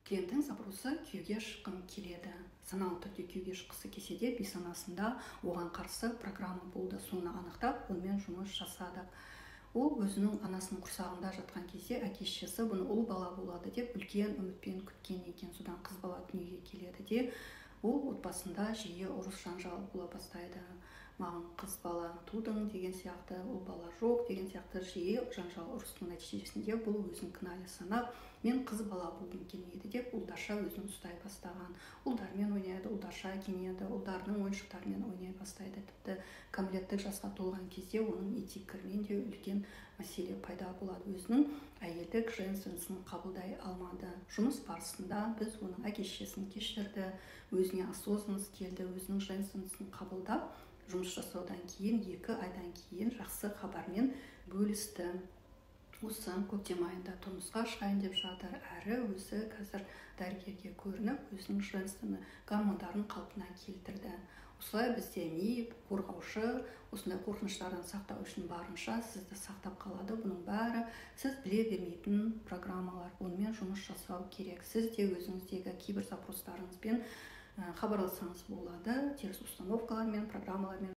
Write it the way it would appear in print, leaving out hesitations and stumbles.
Клиенттің запросы күйеуге шыққым келеді. Саналы түрде күйеуге шыққысы келсе де бейсанасында оған қарсы программа болды. Соны анықтап, онымен жұмыс жасадық. Ол өзінің анасының құрсағында жатқан кезде әке-шешесі бұны ұл бала болады деп үлкен үмітпен күткен екен. Содан қыз бала дүниеге келеді де, ол отбасында жиі ұрыс жанжал бола бастайды. Маған қыз бала тудың деген сияқты, ұл бала жоқ деген сияқты жиі жанжал ұрыстың нәтижесінде бұл өзін кінәлі санап, мен қыз бала болғым келмейді деп ұлдарша өзін ұстай бастаған. Ұлдармен ойнайды, ұлдарша киінеді, ұлдарының ойыншықтарымен ойнай бастайды. Тіпті кәмелеттік жасқа толған кезде оның этикамен де үлкен мәселе пайда болады. Өзінің әйелдік женственнісін қабылдай алмады. Жұмыс барысында біз оның әке-шешесін кешірді, өзіне осознанность келді, өзінің женственнісін қабылдап, жұмыс жасаудан кейін 2 айдан кейін жақсы хабармен бөлісті. Осы көктем айында тұрмысқа шығайын деп жатыр, әрі өзі қазір дәрігерге көрініп, өзінің женственный гормондарын қалпына келтірді. Осылай бізде МИП, қорғаушы, осындай қорқыныштардан сақтау үшін барынша сізді сақтап қалады. Бұның бәрі сіз біле бермейтін программалар, онымен жұмыс жасау керек. Сіз де өзіңіздегі кейбір запростарыңызбен хабарласаңыз болады, теріс установкалармен, программалармен